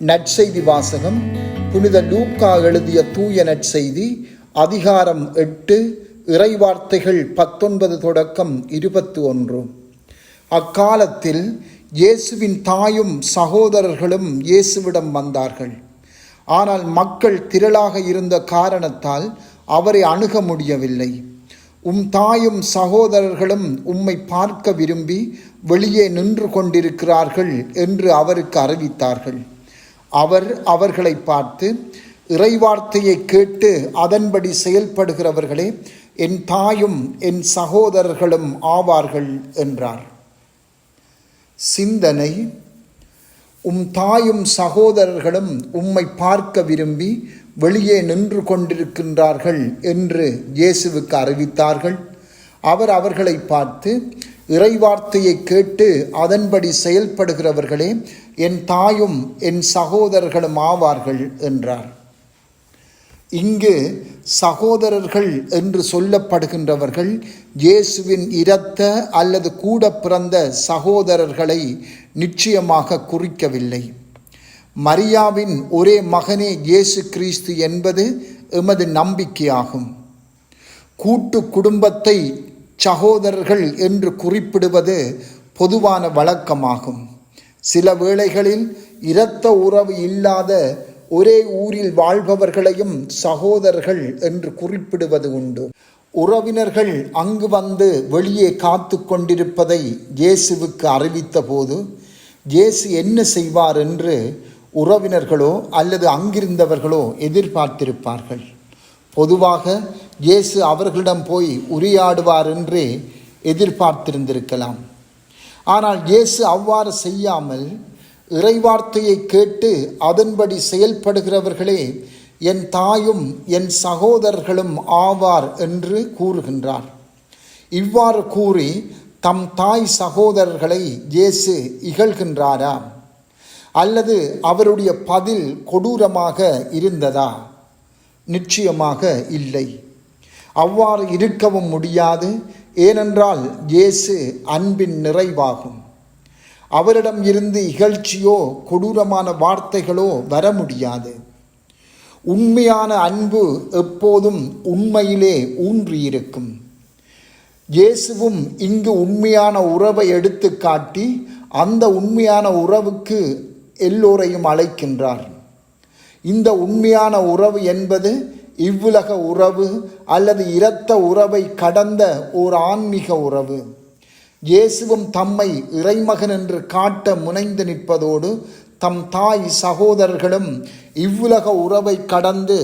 நற்செய்தி வாசகம் புனித லூக்கா எழுதிய தூய நற்செய்தி அதிகாரம் 8 இறைவார்த்தைகள் 19 தொடக்கம் 21. அக்காலத்தில் இயேசுவின் தாயும் சகோதரர்களும் இயேசுவிடம் வந்தார்கள். ஆனால் மக்கள் திரளாக இருந்த காரணத்தால் அவரை அணுக முடியவில்லை. தாயும் சகோதரர்களும் உம்மை பார்க்க விரும்பி வெளியே நின்று கொண்டிருக்கிறார்கள் என்று அவருக்கு அறிவித்தார்கள். அவர் அவர்களை பார்த்து, இறைவார்த்தையை கேட்டு அதன்படி செயல்படுகிறவர்களே என் தாயும் என் சகோதரர்களும் ஆவார்கள் என்றார். சிந்தனை: தாயும் சகோதரர்களும் உம்மை பார்க்க விரும்பி வெளியே நின்று கொண்டிருக்கின்றார்கள் என்று இயேசுவுக்கு அறிவித்தார்கள். அவர் அவர்களை பார்த்து, இறைவார்த்தையை கேட்டு அதன்படி செயல்படுகிறவர்களே என் தாயும் என் சகோதரர்களும் ஆவார்கள் என்றார். இங்கு சகோதரர்கள் என்று சொல்லப்படுகின்றவர்கள் இயேசுவின் இரத்த அல்லது கூட பிறந்த சகோதரர்களை நிச்சயமாக குறிக்கவில்லை. மரியாவின் ஒரே மகனே இயேசு கிறிஸ்து என்பது எமது நம்பிக்கையாகும். கூட்டு குடும்பத்தை சகோதரர்கள் என்று குறிப்பிடுவது பொதுவான வழக்கமாகும். சில வேளைகளில் இரத்த உறவு இல்லாத ஒரே ஊரில் வாழ்பவர்களையும் சகோதரர்கள் என்று குறிப்பிடுவது உண்டு. உறவினர்கள் அங்கு வந்து வெளியே காத்து கொண்டிருப்பதை இயேசுவுக்கு அறிவித்த போது இயேசு என்ன செய்வார் என்று உறவினர்களோ அல்லது அங்கிருந்தவர்களோ எதிர்பார்த்திருப்பார்கள். பொதுவாக இயேசு அவர்களிடம் போய் உரையாடுவார் என்றே எதிர்பார்த்திருந்திருக்கலாம். ஆனால் இயேசு அவ்வாறு செய்யாமல் இறைவார்த்தையை கேட்டு அதன்படி செயல்படுகிறவர்களே என் தாயும் என் சகோதரர்களும் ஆவார் என்று கூறுகின்றார். இவ்வாறு கூறி தம் தாய் சகோதரர்களை இயேசு இகழ்கின்றாரா? அல்லது அவருடைய பதில் கொடூரமாக இருந்ததா? நிச்சயமாக இல்லை. அவ்வாறு இருக்கவும் முடியாது. ஏனென்றால் இயேசு அன்பின் நிறைவாகும். அவரிடம் இருந்து இகழ்ச்சியோ கொடூரமான வார்த்தைகளோ வர முடியாது. உண்மையான அன்பு எப்போதும் உண்மையிலே ஊன்றியிருக்கும். இயேசுவும் இங்கு உண்மையான உறவை எடுத்து காட்டி அந்த உண்மையான உறவுக்கு எல்லோரையும் அழைக்கின்றார். இந்த உண்மையான உறவு என்பது இவ்வுலக உறவு அல்லது இரத்த உறவை கடந்த ஓர் ஆன்மீக உறவு. இயேசுவும் தம்மை இறைமகன் என்று காட்ட முனைந்து நிற்பதோடு தம் தாய் சகோதரர்களும் இவ்வுலக உறவை கடந்து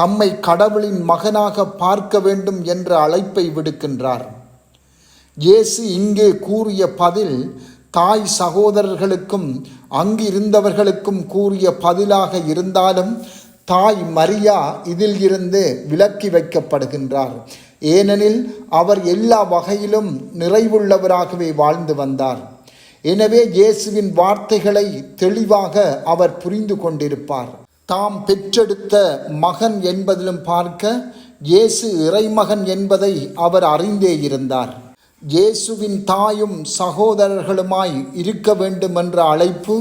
தம்மை கடவுளின் மகனாக பார்க்க வேண்டும் என்ற அழைப்பை விடுக்கின்றார். இயேசு இங்கே கூறிய பதில் தாய் சகோதரர்களுக்கும் அங்கு இருந்தவர்களுக்கும் கூறிய பதிலாக இருந்தாலும் தாய் மரியா இதில் இருந்து விலக்கி வைக்கப்படுகின்றார். ஏனெனில் அவர் எல்லா வகையிலும் நிறைவுள்ளவராகவே வாழ்ந்து வந்தார். எனவே இயேசுவின் வார்த்தைகளை தெளிவாக அவர் புரிந்து கொண்டிருப்பார். தாம் பெற்றெடுத்த மகன் என்பதிலும் பார்க்க இயேசு இறைமகன் என்பதை அவர் அறிந்தே இருந்தார். இயேசுவின் தாயும் சகோதரர்களுமாய் இருக்க வேண்டும் என்ற அழைப்பு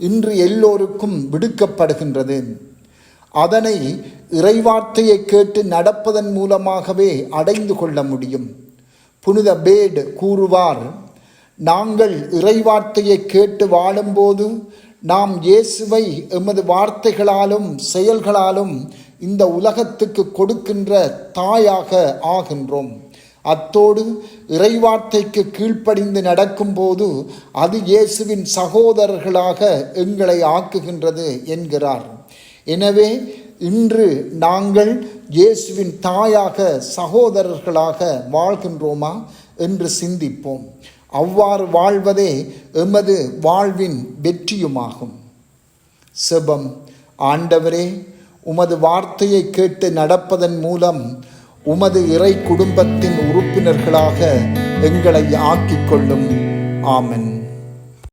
இன்று எல்லோருக்கும் விடுக்கப்படுகின்றது. அதனை இறைவார்த்தையை கேட்டு நடப்பதன் மூலமாகவே அடைந்து கொள்ள முடியும். புனித பேட் கூறுவார், நாங்கள் இறைவார்த்தையை கேட்டு வாழும்போது நாம் இயேசுவை எமது வார்த்தைகளாலும் செயல்களாலும் இந்த உலகத்துக்கு கொடுக்கின்ற தாயாக ஆகின்றோம். அத்தோடு இறைவார்த்தைக்கு கீழ்ப்படிந்து நடக்கும்போது அது இயேசுவின் சகோதரர்களாக எங்களை ஆக்குகின்றது என்கிறார். எனவே இன்று நாங்கள் இயேசுவின் தாயாக சகோதரர்களாக வாழ்கின்றோமா என்று சிந்திப்போம். அவ்வாறு வாழ்வதே எமது வாழ்வின் வெற்றியுமாகும். செபம்: ஆண்டவரே, உமது வார்த்தையை கேட்டு நடப்பதன் மூலம் உமது இறை குடும்பத்தின் உறுப்பினர்களாக எங்களை ஆக்கிக் கொள்ளும். ஆமென்.